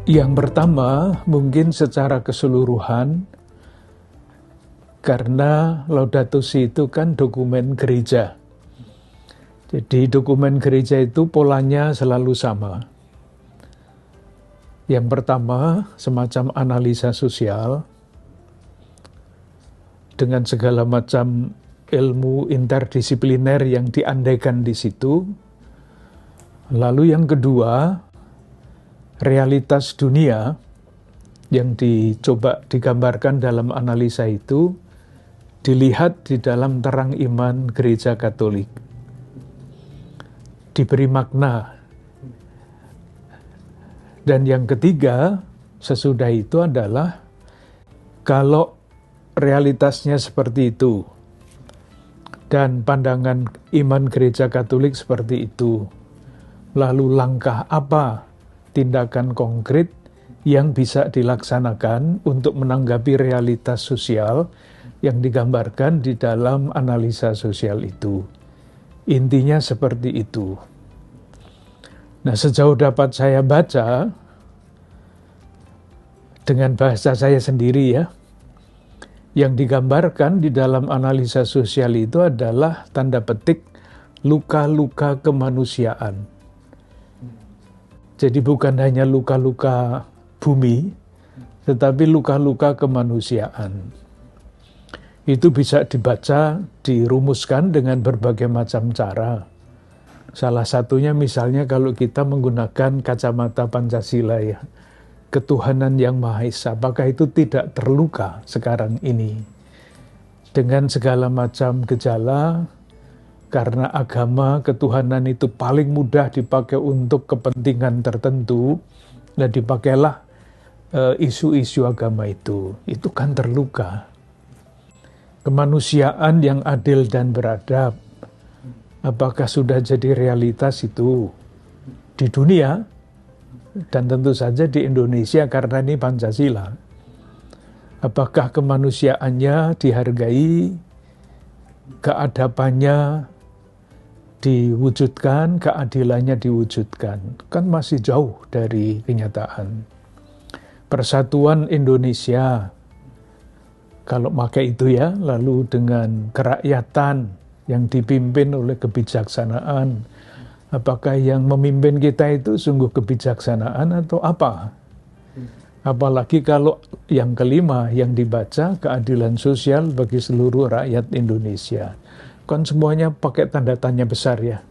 Yang pertama, mungkin secara keseluruhan, karena Laudato Si itu kan dokumen gereja. Jadi dokumen gereja itu polanya selalu sama. Yang pertama, semacam analisa sosial dengan segala macam ilmu interdisipliner yang diandaikan di situ. Lalu yang kedua, realitas dunia yang dicoba digambarkan dalam analisa itu dilihat di dalam terang iman gereja Katolik. Diberi makna. Dan yang ketiga, sesudah itu adalah kalau realitasnya seperti itu dan pandangan iman gereja Katolik seperti itu, lalu langkah apa tindakan konkret yang bisa dilaksanakan untuk menanggapi realitas sosial yang digambarkan di dalam analisa sosial itu. Intinya seperti itu. Nah, sejauh dapat saya baca, dengan bahasa saya sendiri ya, yang digambarkan di dalam analisa sosial itu adalah tanda petik luka-luka kemanusiaan. Jadi bukan hanya luka-luka bumi, tetapi luka-luka kemanusiaan. Itu bisa dibaca, dirumuskan dengan berbagai macam cara. Salah satunya misalnya kalau kita menggunakan kacamata Pancasila ya, ketuhanan yang Maha Esa, apakah itu tidak terluka sekarang ini? Dengan segala macam gejala, karena agama ketuhanan itu paling mudah dipakai untuk kepentingan tertentu, dan dipakailah isu-isu agama itu kan terluka. Kemanusiaan yang adil dan beradab, apakah sudah jadi realitas itu di dunia, dan tentu saja di Indonesia karena ini Pancasila. Apakah kemanusiaannya dihargai, keadabannya diwujudkan, keadilannya diwujudkan? Kan masih jauh dari kenyataan. Persatuan Indonesia, kalau pakai itu ya, lalu dengan kerakyatan yang dipimpin oleh kebijaksanaan, apakah yang memimpin kita itu sungguh kebijaksanaan atau apa? Apalagi kalau yang kelima yang dibaca, keadilan sosial bagi seluruh rakyat Indonesia. Kan semuanya pakai tanda tanya besar ya.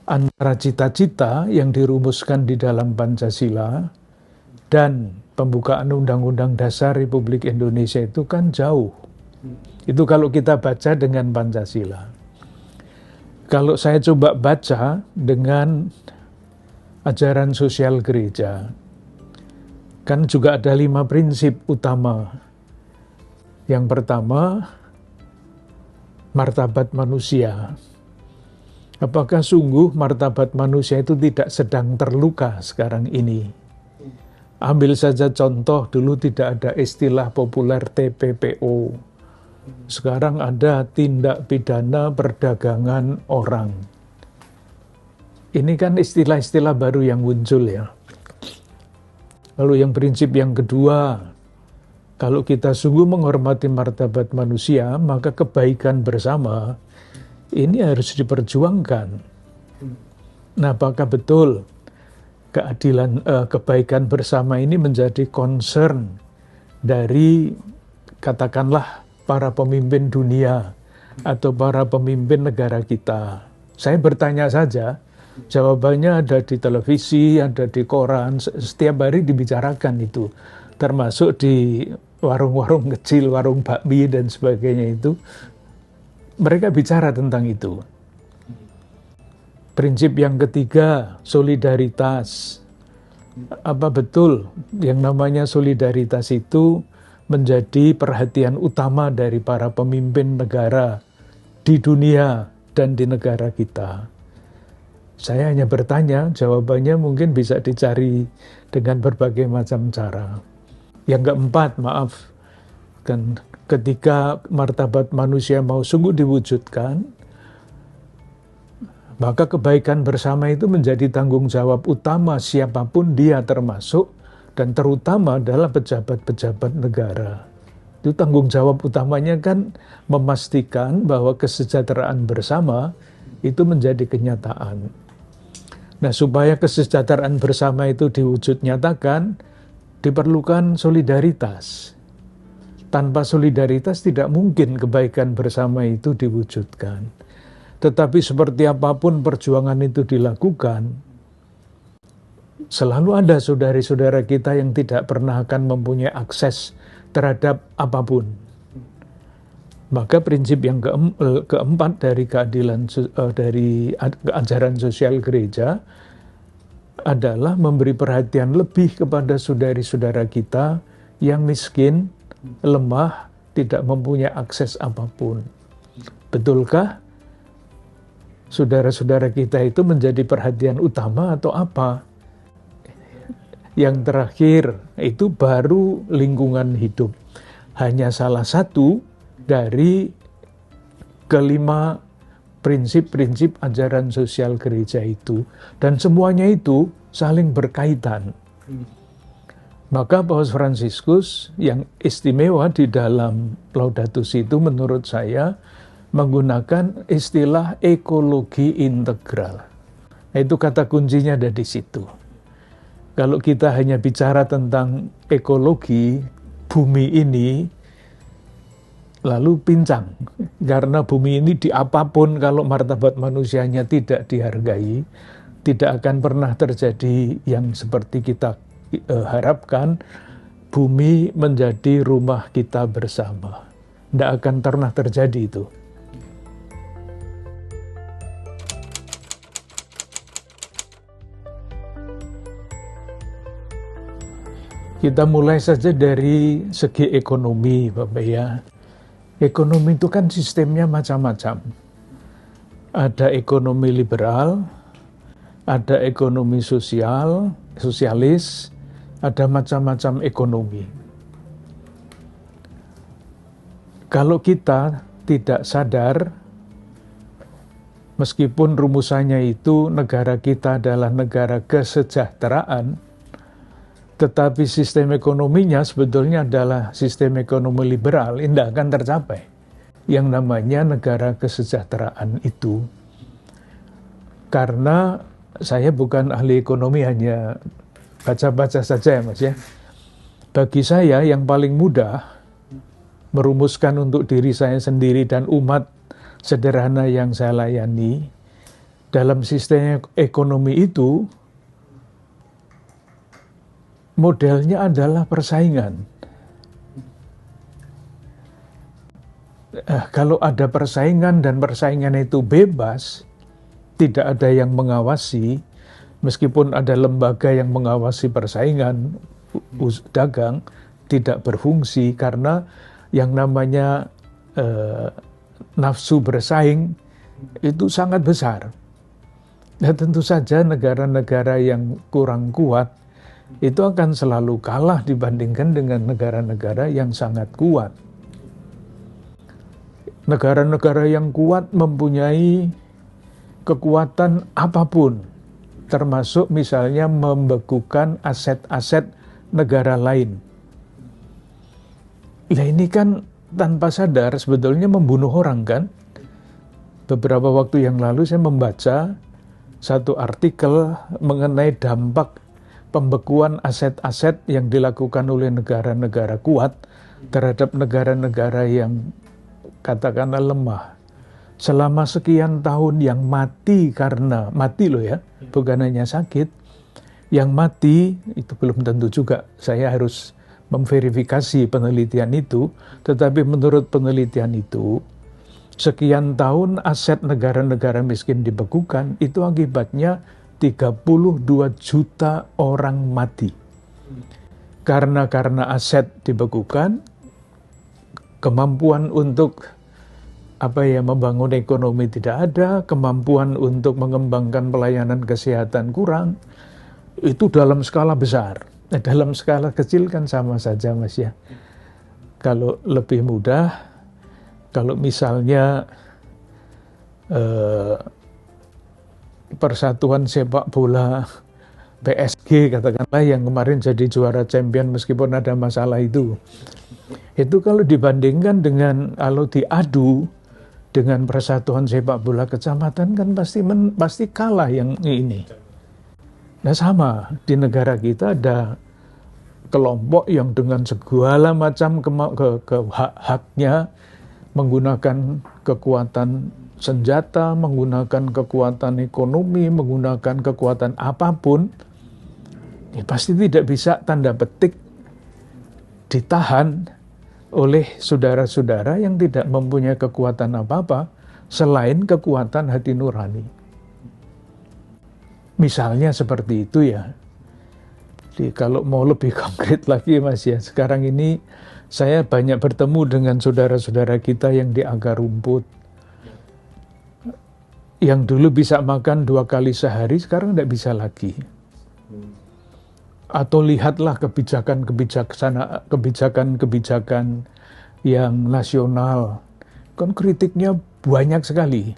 Antara cita-cita yang dirumuskan di dalam Pancasila dan pembukaan Undang-Undang Dasar Republik Indonesia itu kan jauh. Itu kalau kita baca dengan Pancasila. Kalau saya coba baca dengan ajaran sosial gereja, kan juga ada 5 prinsip utama. Yang pertama, martabat manusia. Apakah sungguh martabat manusia itu tidak sedang terluka sekarang ini? Ambil saja contoh, dulu tidak ada istilah populer TPPO. Sekarang ada tindak pidana perdagangan orang. Ini kan istilah-istilah baru yang muncul ya. Lalu yang prinsip yang kedua, kalau kita sungguh menghormati martabat manusia, maka kebaikan bersama ini harus diperjuangkan. Nah, apakah betul keadilan, kebaikan bersama ini menjadi concern dari katakanlah para pemimpin dunia atau para pemimpin negara kita? Saya bertanya saja, jawabannya ada di televisi, ada di koran, setiap hari dibicarakan itu. Termasuk di warung-warung kecil, warung bakmi dan sebagainya itu. Mereka bicara tentang itu. Prinsip yang ketiga, solidaritas. Apa betul yang namanya solidaritas itu menjadi perhatian utama dari para pemimpin negara di dunia dan di negara kita? Saya hanya bertanya, jawabannya mungkin bisa dicari dengan berbagai macam cara. Yang keempat, maaf, kan ketika martabat manusia mau sungguh diwujudkan, Maka kebaikan bersama itu menjadi tanggung jawab utama siapapun dia termasuk, dan terutama adalah pejabat-pejabat negara. Itu tanggung jawab utamanya kan memastikan bahwa kesejahteraan bersama itu menjadi kenyataan. Nah, supaya kesejahteraan bersama itu diwujud nyatakan, diperlukan solidaritas. Tanpa solidaritas tidak mungkin kebaikan bersama itu diwujudkan. Tetapi seperti apapun perjuangan itu dilakukan, selalu ada saudara-saudara kita yang tidak pernah akan mempunyai akses terhadap apapun. Maka prinsip yang keempat dari keadilan dari ajaran sosial gereja adalah memberi perhatian lebih kepada saudari-saudara kita yang miskin, lemah, tidak mempunyai akses apapun. Betulkah saudara-saudara kita itu menjadi perhatian utama atau apa? Yang terakhir itu baru lingkungan hidup. Hanya salah satu dari kelima prinsip-prinsip ajaran sosial gereja itu. Dan semuanya itu saling berkaitan. Maka Paus Fransiskus yang istimewa di dalam Laudato Si itu menurut saya menggunakan istilah ekologi integral. Nah, itu kata kuncinya ada di situ. Kalau kita hanya bicara tentang ekologi bumi ini, lalu pincang. Karena bumi ini di apapun kalau martabat manusianya tidak dihargai, tidak akan pernah terjadi yang seperti kita harapkan, bumi menjadi rumah kita bersama. Tidak akan pernah terjadi itu. Kita mulai saja dari segi ekonomi, Bapak ya. Ekonomi itu kan sistemnya macam-macam. Ada ekonomi liberal, ada ekonomi sosialis, ada macam-macam ekonomi. Kalau kita tidak sadar, meskipun rumusannya itu negara kita adalah negara kesejahteraan, tetapi sistem ekonominya sebetulnya adalah sistem ekonomi liberal, tidak akan tercapai yang namanya negara kesejahteraan itu. Karena saya bukan ahli ekonomi, hanya baca-baca saja ya Mas ya. Bagi saya yang paling mudah merumuskan untuk diri saya sendiri dan umat sederhana yang saya layani, dalam sistem ekonomi itu modelnya adalah persaingan. Kalau ada persaingan dan persaingan itu bebas, tidak ada yang mengawasi, meskipun ada lembaga yang mengawasi persaingan dagang, tidak berfungsi karena yang namanya nafsu bersaing itu sangat besar. Nah, tentu saja negara-negara yang kurang kuat itu akan selalu kalah dibandingkan dengan negara-negara yang sangat kuat. Negara-negara yang kuat mempunyai kekuatan apapun, termasuk misalnya membekukan aset-aset negara lain. Nah, ini kan tanpa sadar sebetulnya membunuh orang kan. Beberapa waktu yang lalu saya membaca satu artikel mengenai dampak pembekuan aset-aset yang dilakukan oleh negara-negara kuat terhadap negara-negara yang katakanlah lemah. Selama sekian tahun yang mati karena, mati loh ya, bukan hanya sakit, yang mati itu belum tentu juga. Saya harus memverifikasi penelitian itu, tetapi menurut penelitian itu, sekian tahun aset negara-negara miskin dibekukan, itu akibatnya 32 juta orang mati. Karena aset dibekukan, kemampuan untuk membangun ekonomi tidak ada, kemampuan untuk mengembangkan pelayanan kesehatan kurang, itu dalam skala besar. Nah, dalam skala kecil kan sama saja Mas ya. Kalau lebih mudah, kalau misalnya Persatuan Sepak Bola PSG katakanlah yang kemarin jadi juara champion meskipun ada masalah itu kalau dibandingkan dengan kalau diadu dengan Persatuan Sepak Bola Kecamatan kan pasti kalah yang ini. Nah sama di negara kita ada kelompok yang dengan segala macam hak-haknya menggunakan kekuatan senjata, menggunakan kekuatan ekonomi, menggunakan kekuatan apapun, ya pasti tidak bisa tanda petik ditahan oleh saudara-saudara yang tidak mempunyai kekuatan apa-apa selain kekuatan hati nurani. Misalnya seperti itu ya. Jadi kalau mau lebih konkret lagi Mas ya, sekarang ini saya banyak bertemu dengan saudara-saudara kita yang di akar rumput. Yang dulu bisa makan 2 kali sehari, sekarang tidak bisa lagi. Atau lihatlah kebijakan-kebijakan yang nasional. Kan kritiknya banyak sekali.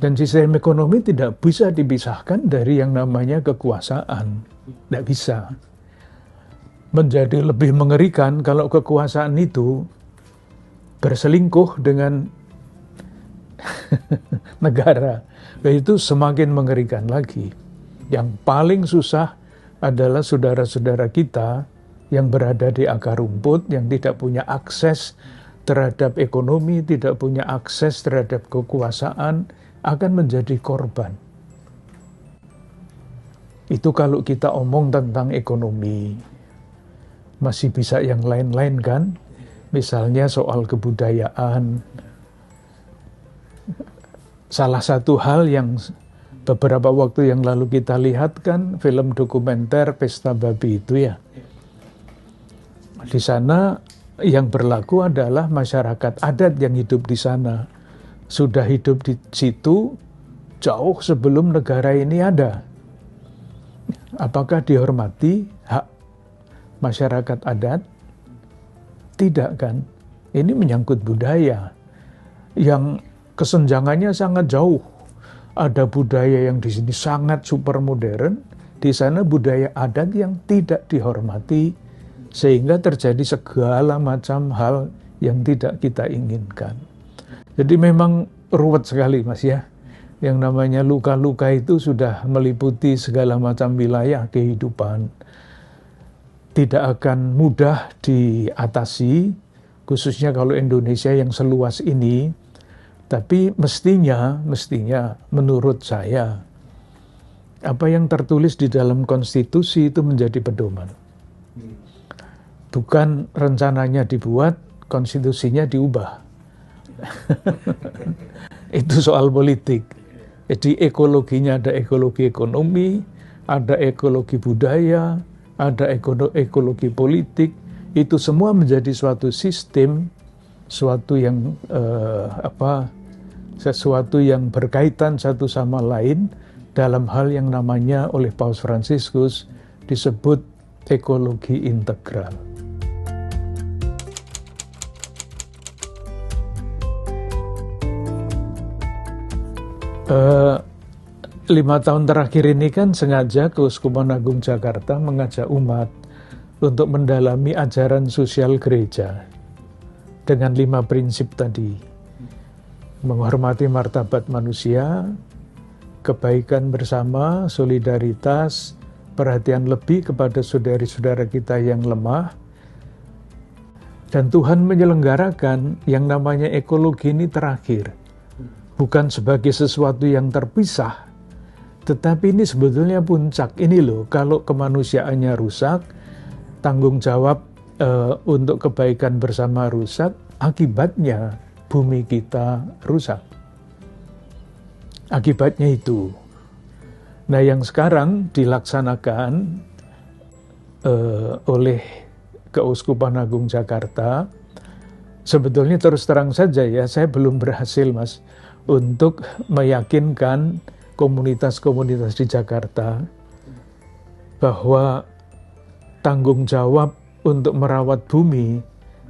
Dan sistem ekonomi tidak bisa dipisahkan dari yang namanya kekuasaan. Tidak bisa. Menjadi lebih mengerikan kalau kekuasaan itu berselingkuh dengan negara. Itu semakin mengerikan lagi. Yang paling susah adalah saudara-saudara kita yang berada di akar rumput, yang tidak punya akses terhadap ekonomi, tidak punya akses terhadap kekuasaan, akan menjadi korban. Itu kalau kita omong tentang ekonomi. Masih bisa yang lain-lain kan? Misalnya soal kebudayaan. Salah satu hal yang beberapa waktu yang lalu kita lihat kan film dokumenter Pesta Babi itu ya. Di sana yang berlaku adalah masyarakat adat yang hidup di sana. Sudah hidup di situ jauh sebelum negara ini ada. Apakah dihormati hak masyarakat adat? Tidak kan? Ini menyangkut budaya yang kesenjangannya sangat jauh. Ada budaya yang di sini sangat super modern, di sana budaya adat yang tidak dihormati, sehingga terjadi segala macam hal yang tidak kita inginkan. Jadi memang ruwet sekali Mas ya. Yang namanya luka-luka itu sudah meliputi segala macam wilayah kehidupan. Tidak akan mudah diatasi, khususnya kalau Indonesia yang seluas ini. Tapi mestinya menurut saya, apa yang tertulis di dalam konstitusi itu menjadi pedoman. Bukan rencananya dibuat, konstitusinya diubah. Itu soal politik. Jadi ekologinya ada ekologi ekonomi, ada ekologi budaya, ada ekologi politik. Itu semua menjadi suatu sistem, suatu yang sesuatu yang berkaitan satu sama lain dalam hal yang namanya oleh Paus Fransiskus disebut ekologi integral. 5 tahun terakhir ini kan sengaja Keuskupan Agung Jakarta mengajak umat untuk mendalami ajaran sosial gereja dengan 5 prinsip tadi. Menghormati martabat manusia, kebaikan bersama, solidaritas, perhatian lebih kepada saudara-saudara kita yang lemah, dan Tuhan menyelenggarakan yang namanya ekologi ini terakhir. Bukan sebagai sesuatu yang terpisah, tetapi ini sebetulnya puncak. Ini loh, kalau kemanusiaannya rusak, tanggung jawab untuk kebaikan bersama rusak, akibatnya bumi kita rusak. Akibatnya itu. Nah, yang sekarang dilaksanakan oleh Keuskupan Agung Jakarta, sebetulnya terus terang saja ya, saya belum berhasil Mas, untuk meyakinkan komunitas-komunitas di Jakarta bahwa tanggung jawab untuk merawat bumi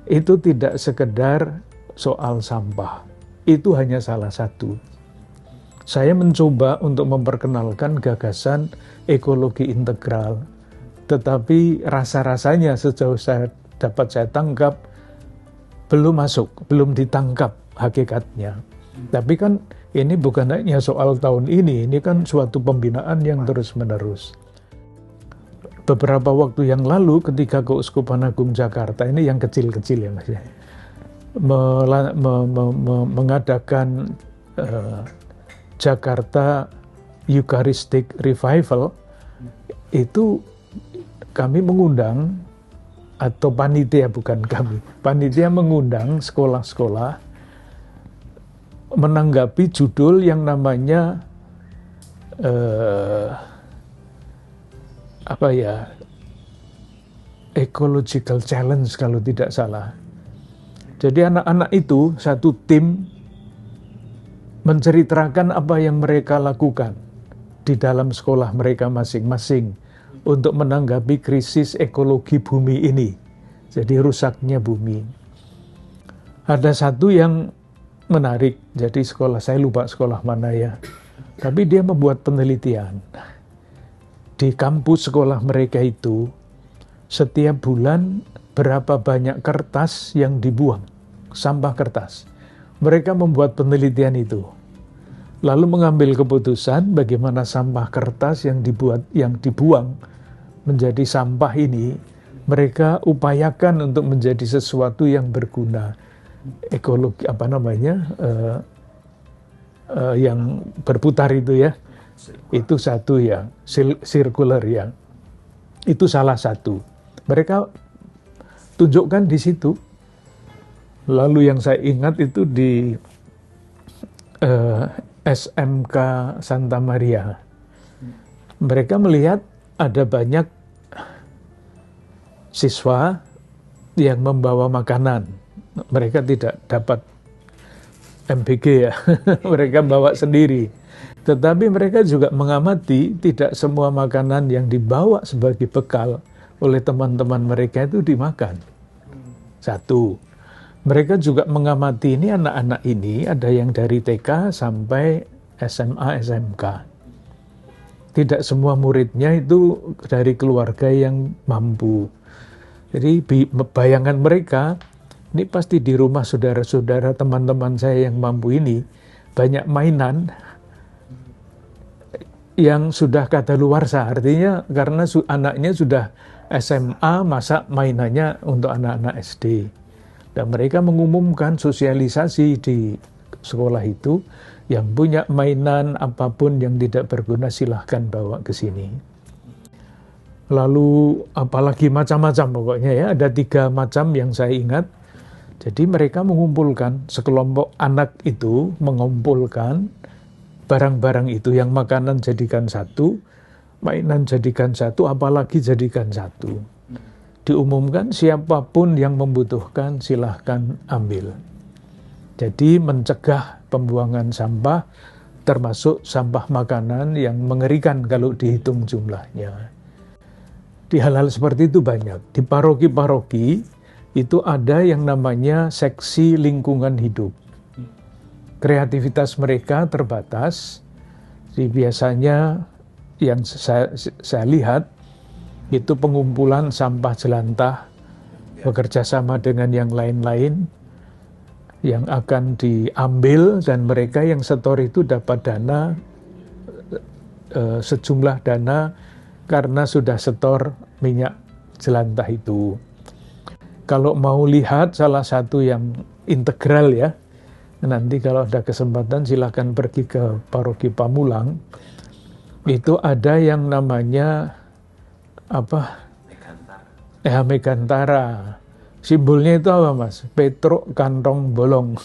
itu tidak sekedar soal sampah. Itu hanya salah satu. Saya mencoba untuk memperkenalkan gagasan ekologi integral, tetapi rasa-rasanya sejauh dapat saya tangkap belum masuk, belum ditangkap hakikatnya. Tapi kan ini bukan hanya soal tahun ini kan suatu pembinaan yang terus-menerus. Beberapa waktu yang lalu ketika Keuskupan Agung Jakarta, ini yang kecil-kecil ya Mas ya, mengadakan Jakarta Eucharistic Revival, itu kami mengundang, atau panitia, bukan kami, panitia mengundang sekolah-sekolah menanggapi judul yang namanya ecological challenge kalau tidak salah. Jadi anak-anak itu satu tim menceritakan apa yang mereka lakukan di dalam sekolah mereka masing-masing untuk menanggapi krisis ekologi bumi ini. Jadi rusaknya bumi. Ada satu yang menarik, jadi sekolah, saya lupa sekolah mana ya, tapi dia membuat penelitian. Di kampus sekolah mereka itu, setiap bulan berapa banyak kertas yang dibuang, sampah kertas. Mereka membuat penelitian itu, lalu mengambil keputusan bagaimana sampah kertas yang dibuang menjadi sampah ini mereka upayakan untuk menjadi sesuatu yang berguna, ekologi yang berputar itu ya, itu satu ya, circular ya, itu salah satu. Mereka tunjukkan di situ. Lalu yang saya ingat itu di SMK Santa Maria. Mereka melihat ada banyak siswa yang membawa makanan. Mereka tidak dapat MBG ya, mereka bawa sendiri. Tetapi mereka juga mengamati tidak semua makanan yang dibawa sebagai bekal oleh teman-teman mereka itu dimakan. Satu. Mereka juga mengamati ini anak-anak ini ada yang dari TK sampai SMA, SMK. Tidak semua muridnya itu dari keluarga yang mampu. Jadi bayangan mereka, ini pasti di rumah saudara-saudara teman-teman saya yang mampu ini, banyak mainan yang sudah kadaluarsa. Artinya karena anaknya sudah SMA, masa mainannya untuk anak-anak SD. Dan mereka mengumumkan sosialisasi di sekolah itu, yang punya mainan apapun yang tidak berguna silahkan bawa ke sini. Lalu apalagi macam-macam pokoknya ya, ada 3 macam yang saya ingat. Jadi mereka mengumpulkan, sekelompok anak itu mengumpulkan barang-barang itu, yang makanan jadikan satu, mainan jadikan satu, apalagi jadikan satu. Diumumkan siapapun yang membutuhkan silahkan ambil. Jadi mencegah pembuangan sampah, termasuk sampah makanan yang mengerikan kalau dihitung jumlahnya. Di hal-hal seperti itu banyak. Di paroki-paroki itu ada yang namanya seksi lingkungan hidup. Kreativitas mereka terbatas. Jadi biasanya yang saya lihat itu pengumpulan sampah jelantah, bekerja sama dengan yang lain-lain yang akan diambil, dan mereka yang setor itu dapat dana, sejumlah dana karena sudah setor minyak jelantah itu. Kalau mau lihat salah satu yang integral ya, nanti kalau ada kesempatan silahkan pergi ke Paroki Pamulang. Itu ada yang namanya Megantara. Simbolnya itu apa Mas? Petruk kantong bolong.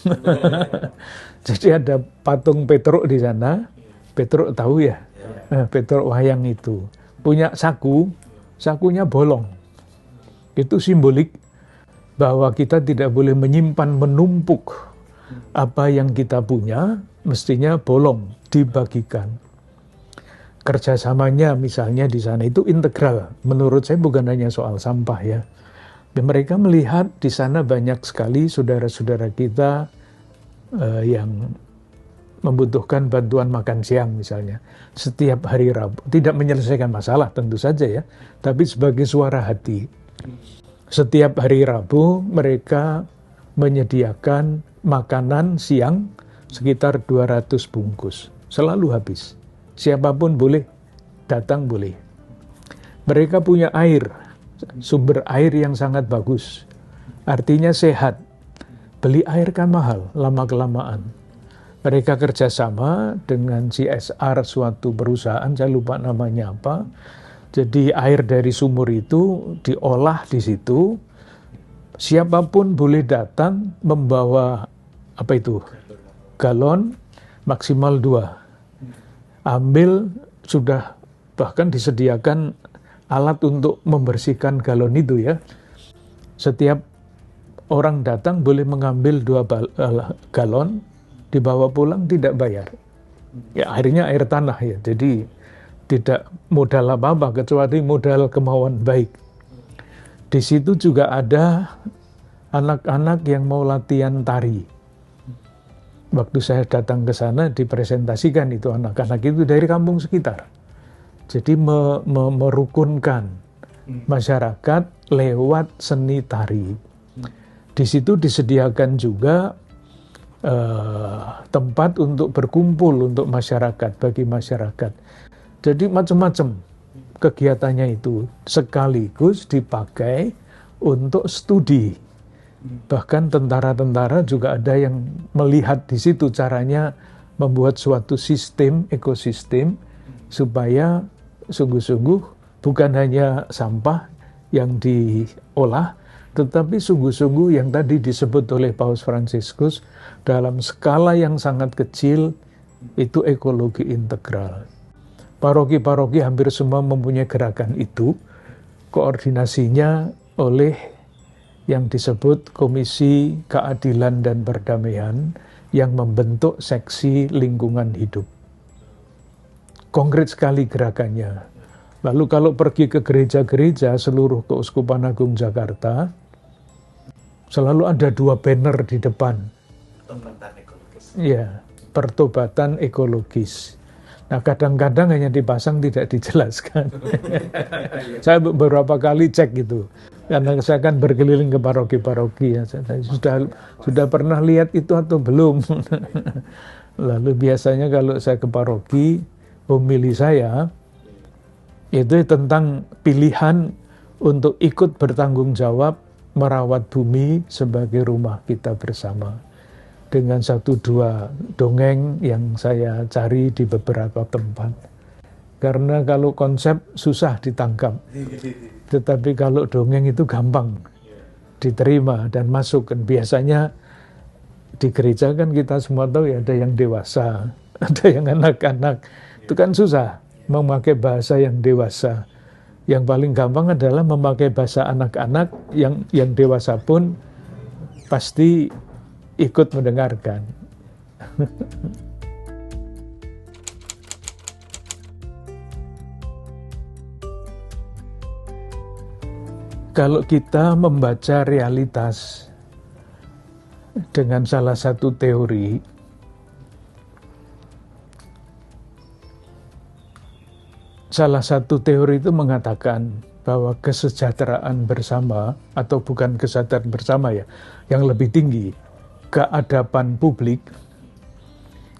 Jadi ada patung Petruk di sana. Petruk tahu ya? Petruk wayang itu. Punya saku, sakunya bolong. Itu simbolik bahwa kita tidak boleh menyimpan, menumpuk apa yang kita punya, mestinya bolong, dibagikan. Kerjasamanya misalnya di sana itu integral. Menurut saya bukan hanya soal sampah ya. Dan mereka melihat di sana banyak sekali saudara-saudara kita yang membutuhkan bantuan makan siang misalnya, setiap hari Rabu, tidak menyelesaikan masalah tentu saja ya, tapi sebagai suara hati. Setiap hari Rabu mereka menyediakan makanan siang sekitar 200 bungkus, selalu habis. Siapapun boleh datang, boleh. Mereka punya air, sumber air yang sangat bagus, artinya sehat. Beli air kan mahal, lama-kelamaan. Mereka kerjasama dengan CSR suatu perusahaan, saya lupa namanya apa. Jadi air dari sumur itu diolah di situ. Siapapun boleh datang membawa galon maksimal 2. Ambil, sudah bahkan disediakan alat untuk membersihkan galon itu ya. Setiap orang datang boleh mengambil 2 galon, dibawa pulang tidak bayar. Ya airnya air tanah ya, jadi tidak modal apa-apa kecuali modal kemauan baik. Di situ juga ada anak-anak yang mau latihan tari. Waktu saya datang ke sana dipresentasikan itu anak-anak itu dari kampung sekitar. Jadi merukunkan masyarakat lewat seni tari. Di situ disediakan juga tempat untuk berkumpul untuk masyarakat, bagi masyarakat. Jadi macam-macam kegiatannya itu sekaligus dipakai untuk studi. Bahkan tentara-tentara juga ada yang melihat di situ caranya membuat suatu sistem, ekosistem, supaya sungguh-sungguh bukan hanya sampah yang diolah, tetapi sungguh-sungguh yang tadi disebut oleh Paus Fransiskus, dalam skala yang sangat kecil, itu ekologi integral. Paroki-paroki hampir semua mempunyai gerakan itu, koordinasinya oleh yang disebut Komisi Keadilan dan Perdamaian yang membentuk seksi lingkungan hidup. Konkret sekali gerakannya. Lalu kalau pergi ke gereja-gereja seluruh Keuskupan Agung Jakarta, selalu ada 2 banner di depan. Pertobatan ekologis. Ya, pertobatan ekologis. Nah, kadang-kadang hanya dipasang tidak dijelaskan. Saya beberapa kali cek gitu. Karena saya kan berkeliling ke paroki-paroki ya. Saya sudah pernah lihat itu atau belum? Lalu biasanya kalau saya ke paroki, homili saya itu tentang pilihan untuk ikut bertanggung jawab merawat bumi sebagai rumah kita bersama. Dengan 1-2 dongeng yang saya cari di beberapa tempat. Karena kalau konsep susah ditangkap. Tetapi kalau dongeng itu gampang diterima dan masuk. Dan biasanya di gereja kan kita semua tahu ya, ada yang dewasa, ada yang anak-anak. Itu kan susah memakai bahasa yang dewasa. Yang paling gampang adalah memakai bahasa anak-anak, yang dewasa pun pasti ikut mendengarkan. Kalau kita membaca realitas dengan salah satu teori, itu mengatakan bahwa kesejahteraan bersama, atau bukan kesejahteraan bersama ya, yang lebih tinggi, keadaban publik,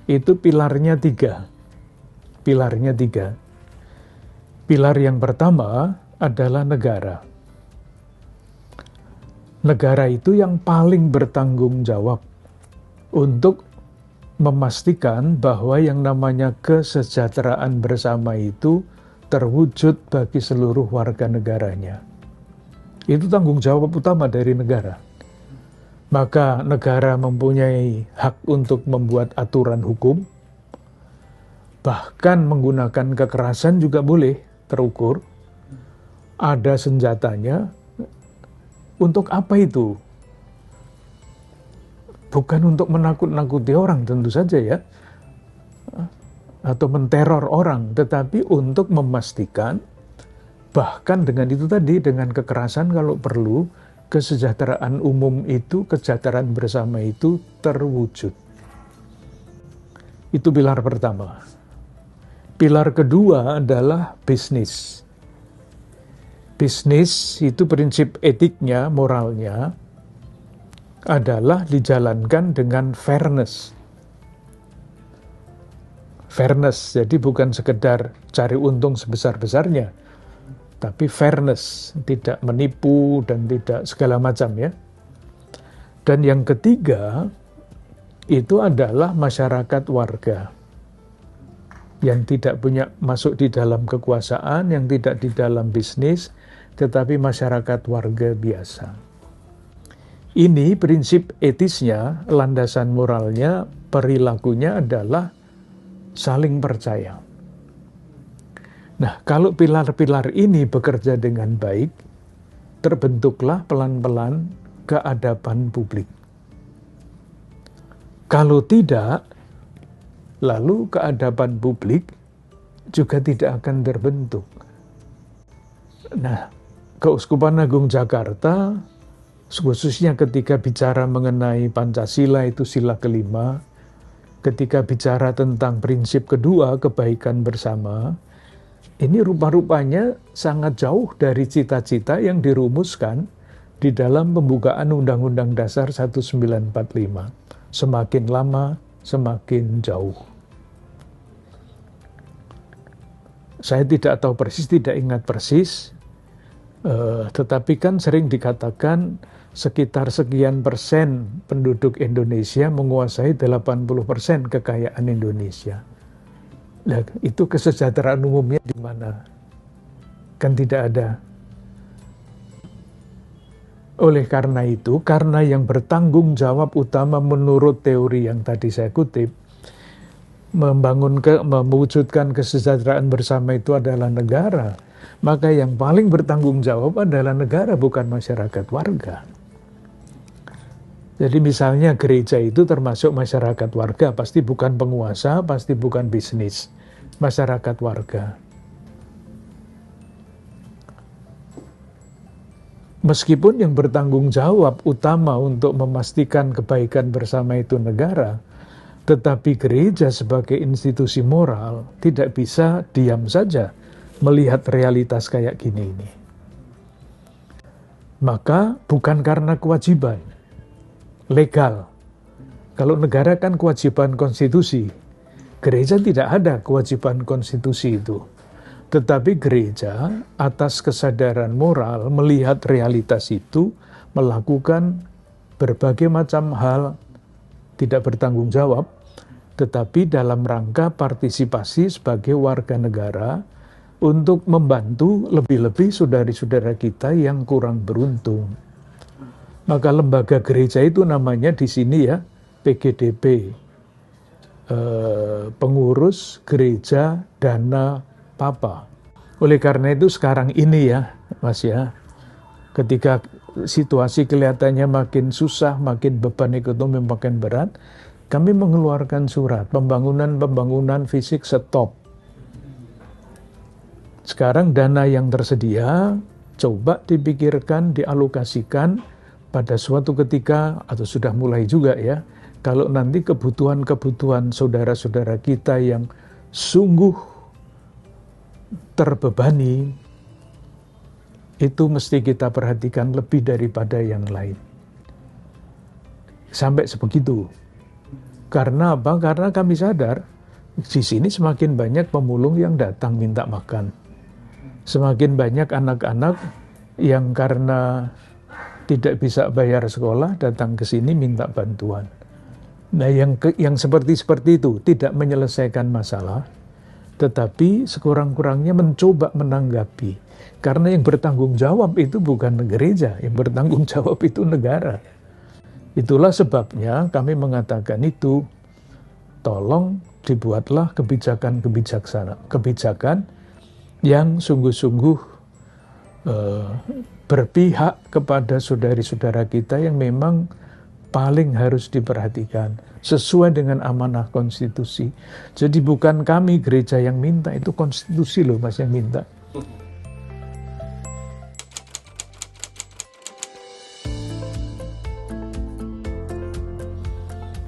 itu pilarnya 3. Pilarnya 3. Pilar yang pertama adalah negara. Negara itu yang paling bertanggung jawab untuk memastikan bahwa yang namanya kesejahteraan bersama itu terwujud bagi seluruh warga negaranya. Itu tanggung jawab utama dari negara. Maka negara mempunyai hak untuk membuat aturan hukum, bahkan menggunakan kekerasan juga boleh terukur. Ada senjatanya. Untuk apa itu? Bukan untuk menakut-nakuti orang tentu saja ya, atau menteror orang, tetapi untuk memastikan bahkan dengan itu tadi, dengan kekerasan kalau perlu, kesejahteraan umum itu, kesejahteraan bersama itu terwujud. Itu pilar pertama. Pilar kedua adalah bisnis. Bisnis itu prinsip etiknya, moralnya adalah dijalankan dengan fairness. Fairness, jadi bukan sekedar cari untung sebesar-besarnya, tapi fairness, tidak menipu dan tidak segala macam ya. Dan yang ketiga, itu adalah masyarakat warga yang tidak punya masuk di dalam kekuasaan, yang tidak di dalam bisnis, tetapi masyarakat warga biasa. Ini prinsip etisnya, landasan moralnya, perilakunya adalah saling percaya. Nah, kalau pilar-pilar ini bekerja dengan baik, terbentuklah pelan-pelan keadaban publik. Kalau tidak, lalu keadaban publik juga tidak akan terbentuk. Nah, Keuskupan Agung Jakarta, khususnya ketika bicara mengenai Pancasila itu sila kelima, ketika bicara tentang prinsip kedua, kebaikan bersama, ini rupa-rupanya sangat jauh dari cita-cita yang dirumuskan di dalam pembukaan Undang-Undang Dasar 1945. Semakin lama, semakin jauh. Saya tidak tahu persis, tidak ingat persis, tetapi kan sering dikatakan sekitar sekian persen penduduk Indonesia menguasai 80% kekayaan Indonesia. Nah, itu kesejahteraan umumnya di mana? Kan tidak ada. Oleh karena itu, karena yang bertanggung jawab utama menurut teori yang tadi saya kutip, mewujudkan kesejahteraan bersama itu adalah negara, maka yang paling bertanggung jawab adalah negara, bukan masyarakat warga. Jadi misalnya gereja itu termasuk masyarakat warga, pasti bukan penguasa, pasti bukan bisnis, masyarakat warga. Meskipun yang bertanggung jawab utama untuk memastikan kebaikan bersama itu negara, tetapi gereja sebagai institusi moral tidak bisa diam saja melihat realitas kayak gini ini. Maka bukan karena kewajiban legal. Kalau negara kan kewajiban konstitusi, gereja tidak ada kewajiban konstitusi itu. Tetapi gereja atas kesadaran moral melihat realitas itu, melakukan berbagai macam hal tidak bertanggung jawab, tetapi dalam rangka partisipasi sebagai warga negara untuk membantu lebih-lebih saudara-saudara kita yang kurang beruntung. Maka lembaga gereja itu namanya di sini ya PGDB, Pengurus Gereja Dana Papa. Oleh karena itu sekarang ini ya Mas ya, ketika situasi kelihatannya makin susah, makin beban ekonomi makin berat, kami mengeluarkan surat pembangunan fisik stop. Sekarang dana yang tersedia coba dipikirkan, dialokasikan pada suatu ketika, atau sudah mulai juga ya, kalau nanti kebutuhan-kebutuhan saudara-saudara kita yang sungguh terbebani, itu mesti kita perhatikan lebih daripada yang lain. Sampai sebegitu. Karena apa? Karena kami sadar, di sini semakin banyak pemulung yang datang minta makan. Semakin banyak anak-anak yang karena tidak bisa bayar sekolah, datang ke sini minta bantuan. Nah, yang seperti itu tidak menyelesaikan masalah, tetapi sekurang-kurangnya mencoba menanggapi. Karena yang bertanggung jawab itu bukan gereja, yang bertanggung jawab itu negara. Itulah sebabnya kami mengatakan itu, tolong dibuatlah kebijakan yang sungguh-sungguh berpihak kepada saudari-saudara kita yang memang paling harus diperhatikan sesuai dengan amanah konstitusi. Jadi bukan kami gereja yang minta, itu konstitusi loh Mas yang minta.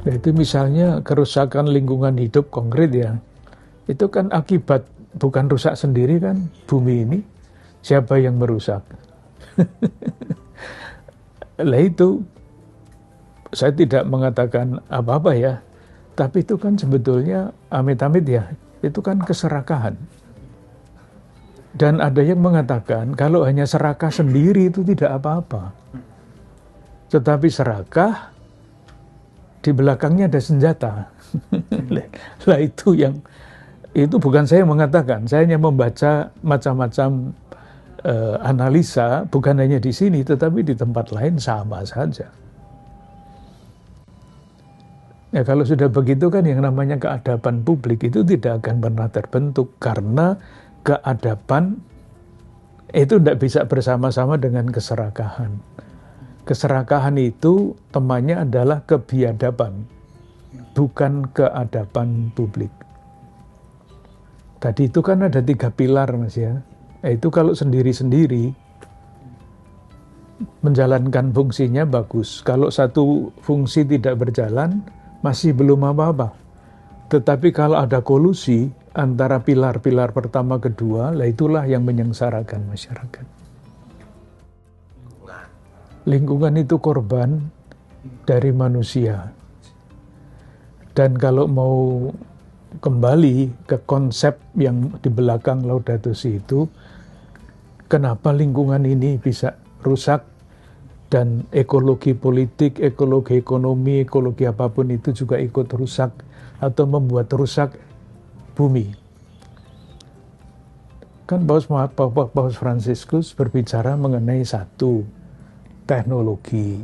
Nah, itu misalnya kerusakan lingkungan hidup konkret ya. Itu kan akibat, bukan rusak sendiri kan bumi ini. Siapa yang merusak? Lah itu, saya tidak mengatakan apa-apa ya. Tapi itu kan sebetulnya amit-amit ya. Itu kan keserakahan. Dan ada yang mengatakan kalau hanya serakah sendiri itu tidak apa-apa. Tetapi serakah di belakangnya ada senjata. Lah itu bukan saya yang mengatakan. Saya hanya membaca macam-macam analisa, bukan hanya di sini tetapi di tempat lain sama saja. Ya kalau sudah begitu kan yang namanya keadaban publik itu tidak akan pernah terbentuk karena keadaban itu tidak bisa bersama-sama dengan keserakahan. Keserakahan itu temannya adalah kebiadaban, bukan keadaban publik. Tadi itu kan ada 3 pilar Mas ya. Itu kalau sendiri-sendiri menjalankan fungsinya bagus. Kalau satu fungsi tidak berjalan, masih belum apa-apa. Tetapi kalau ada kolusi antara pilar-pilar pertama kedua, lah itulah yang menyengsarakan masyarakat. Lingkungan itu korban dari manusia. Dan kalau mau kembali ke konsep yang di belakang Laudato Si itu, kenapa lingkungan ini bisa rusak dan ekologi politik, ekologi ekonomi, ekologi apapun itu juga ikut rusak atau membuat rusak bumi. Kan Paus Fransiskus berbicara mengenai satu, teknologi.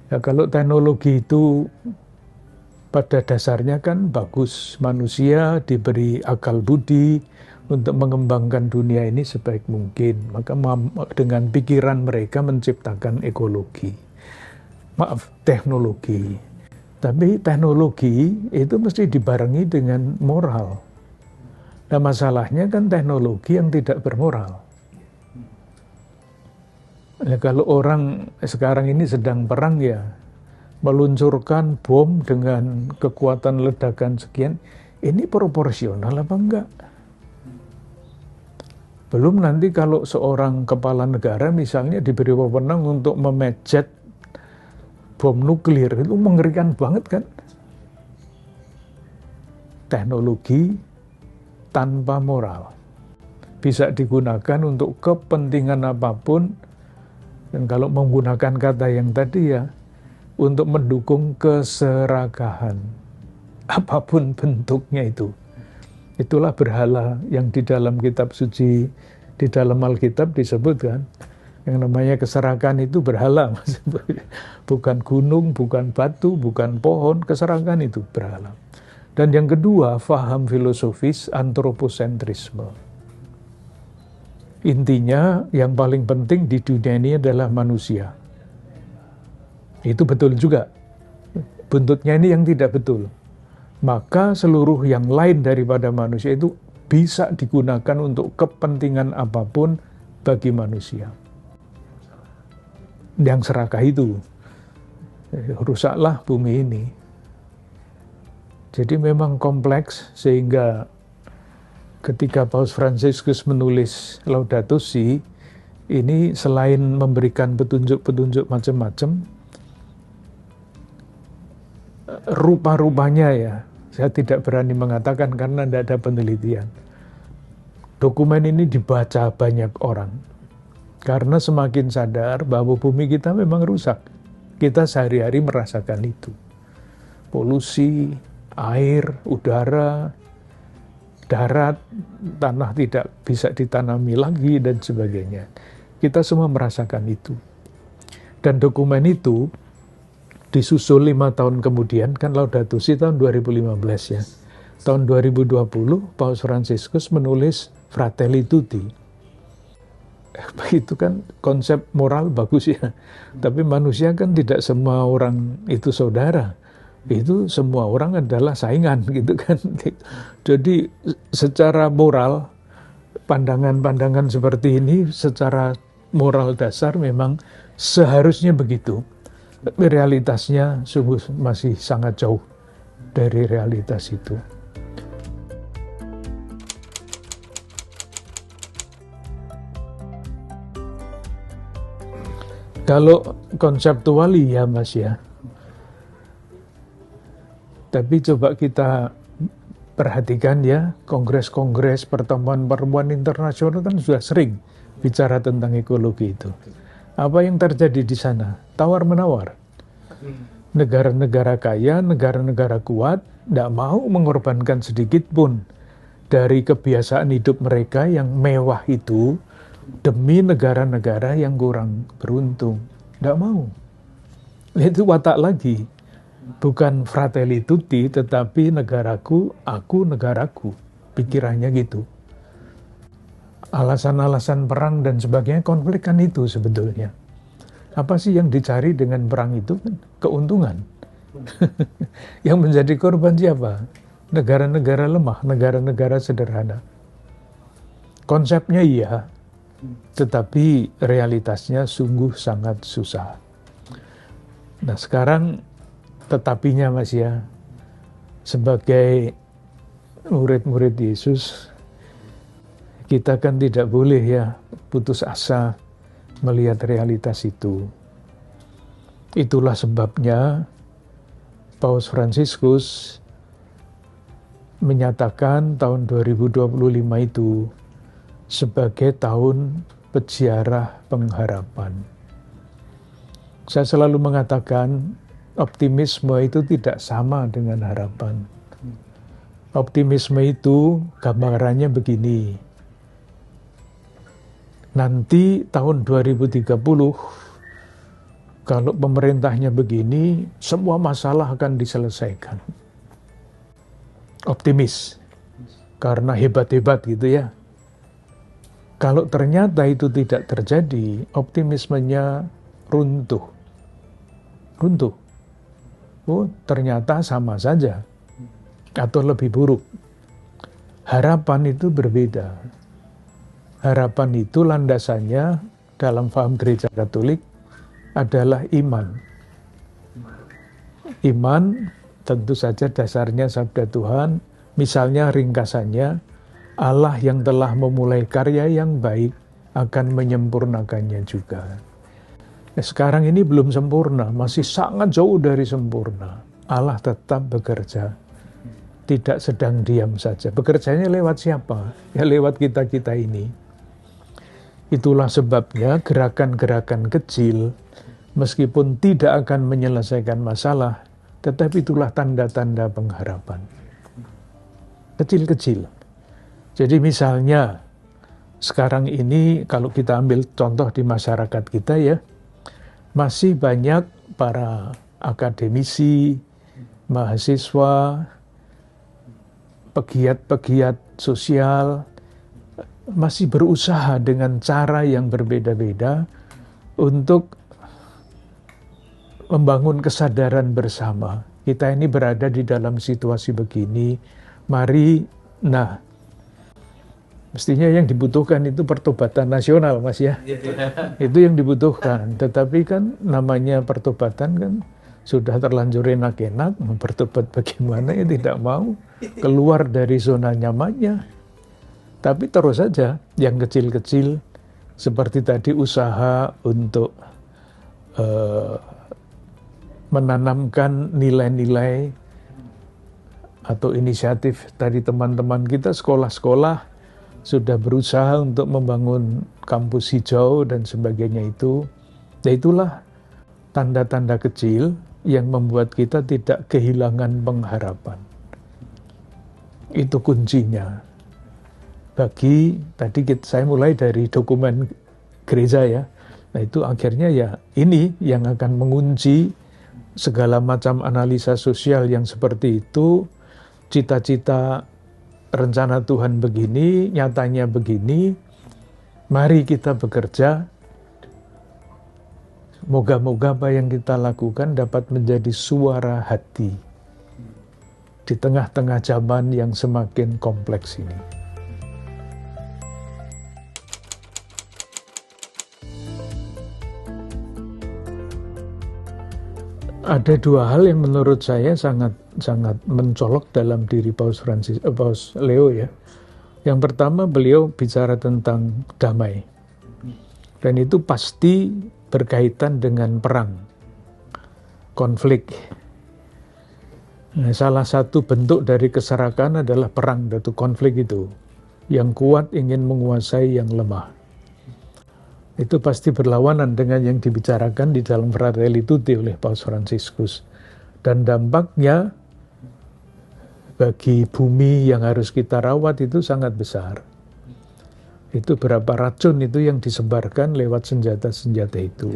Ya, kalau teknologi itu pada dasarnya kan bagus, manusia diberi akal budi untuk mengembangkan dunia ini sebaik mungkin. Maka dengan pikiran mereka menciptakan teknologi. Tapi teknologi itu mesti dibarengi dengan moral. Nah masalahnya kan teknologi yang tidak bermoral. Nah, kalau orang sekarang ini sedang perang ya, meluncurkan bom dengan kekuatan ledakan sekian, ini proporsional apa enggak? Belum nanti kalau seorang kepala negara misalnya diberi wewenang untuk memejet bom nuklir, itu mengerikan banget kan? Teknologi tanpa moral. Bisa digunakan untuk kepentingan apapun, dan kalau menggunakan kata yang tadi ya, untuk mendukung keserakahan. Apapun bentuknya itu. Itulah berhala yang di dalam kitab suci, di dalam Alkitab disebutkan. Yang namanya keserakahan itu berhala. Bukan gunung, bukan batu, bukan pohon, keserakahan itu berhala. Dan yang kedua, faham filosofis antroposentrisme. Intinya yang paling penting di dunia ini adalah manusia. Itu betul juga. Buntutnya ini yang tidak betul. Maka seluruh yang lain daripada manusia itu bisa digunakan untuk kepentingan apapun bagi manusia. Yang serakah itu. Rusaklah bumi ini. Jadi memang kompleks sehingga ketika Paus Fransiskus menulis Laudato Si, ini selain memberikan petunjuk-petunjuk macam-macam, rupa-rupanya ya, saya tidak berani mengatakan karena tidak ada penelitian. Dokumen ini dibaca banyak orang, karena semakin sadar bahwa bumi kita memang rusak. Kita sehari-hari merasakan itu. Polusi, air, udara, darat, tanah tidak bisa ditanami lagi, dan sebagainya. Kita semua merasakan itu. Dan dokumen itu disusul 5 tahun kemudian, kan Laudato Si tahun 2015 ya. Tahun 2020, Paus Fransiskus menulis Fratelli Tutti. Itu kan konsep moral bagus ya. Tapi manusia kan tidak semua orang itu saudara. Itu semua orang adalah saingan gitu kan. Jadi secara moral, pandangan-pandangan seperti ini secara moral dasar memang seharusnya begitu. realitasnya sungguh masih sangat jauh dari realitas itu. Kalau konseptual ya Mas ya. Tapi coba kita perhatikan ya, kongres-kongres, pertemuan-pertemuan internasional kan sudah sering bicara tentang ekologi itu. Apa yang terjadi di sana? Tawar-menawar. Negara-negara kaya, negara-negara kuat, tidak mau mengorbankan sedikit pun dari kebiasaan hidup mereka yang mewah itu demi negara-negara yang kurang beruntung. Tidak mau. Itu watak lagi. Bukan fratelli tutti, tetapi negaraku, aku negaraku. Pikirannya gitu. Alasan-alasan perang dan sebagainya, konflik kan itu sebetulnya. Apa sih yang dicari dengan perang itu? Keuntungan. Yang menjadi korban siapa? Negara-negara lemah, negara-negara sederhana. Konsepnya iya, tetapi realitasnya sungguh sangat susah. Nah sekarang tetapinya Mas ya, sebagai murid-murid Yesus, kita kan tidak boleh ya putus asa melihat realitas itu. Itulah sebabnya Paus Fransiskus menyatakan tahun 2025 itu sebagai tahun peziarah pengharapan. Saya selalu mengatakan optimisme itu tidak sama dengan harapan. Optimisme itu gambarannya begini. Nanti tahun 2030, kalau pemerintahnya begini, semua masalah akan diselesaikan. Optimis, karena hebat-hebat gitu ya. Kalau ternyata itu tidak terjadi, optimismenya runtuh. Runtuh. Oh, ternyata sama saja. Atau lebih buruk. Harapan itu berbeda. Harapan itu landasannya dalam paham gereja Katolik adalah iman. Iman tentu saja dasarnya sabda Tuhan. Misalnya ringkasannya, Allah yang telah memulai karya yang baik akan menyempurnakannya juga. Sekarang ini belum sempurna, masih sangat jauh dari sempurna. Allah tetap bekerja, tidak sedang diam saja. Bekerjanya lewat siapa? Ya lewat kita-kita ini. Itulah sebabnya gerakan-gerakan kecil, meskipun tidak akan menyelesaikan masalah, tetapi itulah tanda-tanda pengharapan. Kecil-kecil. Jadi misalnya, sekarang ini kalau kita ambil contoh di masyarakat kita ya, masih banyak para akademisi, mahasiswa, pegiat-pegiat sosial, masih berusaha dengan cara yang berbeda-beda untuk membangun kesadaran bersama. Kita ini berada di dalam situasi begini, mari, mestinya yang dibutuhkan itu pertobatan nasional, Mas ya. Itu yang dibutuhkan. Tetapi kan namanya pertobatan kan sudah terlanjur enak-enak, bertobat bagaimana ya tidak mau keluar dari zona nyamannya. Tapi terus saja yang kecil-kecil seperti tadi usaha untuk menanamkan nilai-nilai atau inisiatif dari teman-teman kita, sekolah-sekolah sudah berusaha untuk membangun kampus hijau dan sebagainya itu. Dan itulah tanda-tanda kecil yang membuat kita tidak kehilangan pengharapan. Itu kuncinya. Bagi, tadi saya mulai dari dokumen gereja ya. Nah itu akhirnya ya ini yang akan mengunci segala macam analisa sosial yang seperti itu. Cita-cita rencana Tuhan begini, nyatanya begini, mari kita bekerja. Moga-moga apa yang kita lakukan dapat menjadi suara hati di tengah-tengah zaman yang semakin kompleks ini. Ada dua hal yang menurut saya sangat mencolok dalam diri Paus Leo ya. Yang pertama, beliau bicara tentang damai. Dan itu pasti berkaitan dengan perang, konflik. Nah, salah satu bentuk dari keserakan adalah perang, atau konflik itu. Yang kuat ingin menguasai yang lemah. Itu pasti berlawanan dengan yang dibicarakan di dalam Fratelli Tutti oleh Paus Fransiskus. Dan dampaknya bagi bumi yang harus kita rawat itu sangat besar. Itu berapa racun itu yang disebarkan lewat senjata-senjata itu.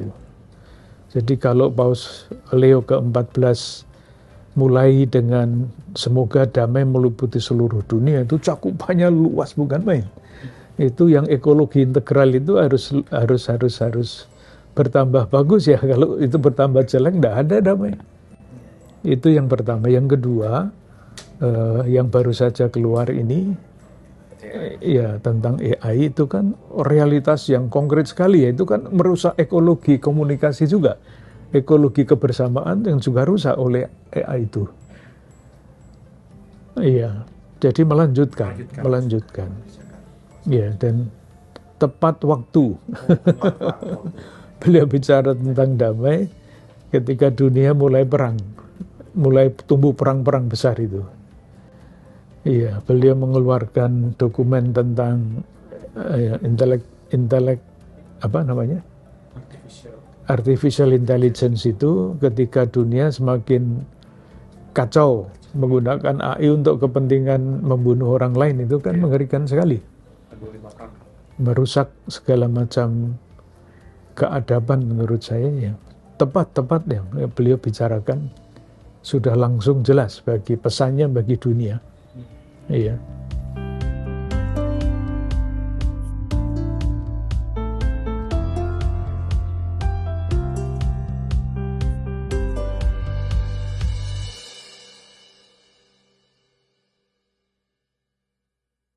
Jadi kalau Paus Leo ke-14 mulai dengan semoga damai meliputi seluruh dunia, itu cakupannya luas, bukan main. Itu yang ekologi integral itu harus bertambah bagus ya. Kalau itu bertambah jelek, tidak ada damai. Itu yang pertama. Yang kedua, yang baru saja keluar ini, ya tentang AI itu kan realitas yang konkret sekali ya. Itu kan merusak ekologi komunikasi juga, ekologi kebersamaan yang juga rusak oleh AI itu. Iya, jadi melanjutkan. Ya, dan tepat waktu. Beliau bicara tentang damai ketika dunia mulai perang, mulai tumbuh perang-perang besar itu. Iya, beliau mengeluarkan dokumen tentang intelek apa namanya? Artificial intelligence itu ketika dunia semakin kacau menggunakan AI untuk kepentingan membunuh orang lain, itu kan mengerikan sekali. Merusak segala macam keadaban menurut saya ya. Tepat yang beliau bicarakan sudah langsung jelas bagi pesannya bagi dunia. Iya.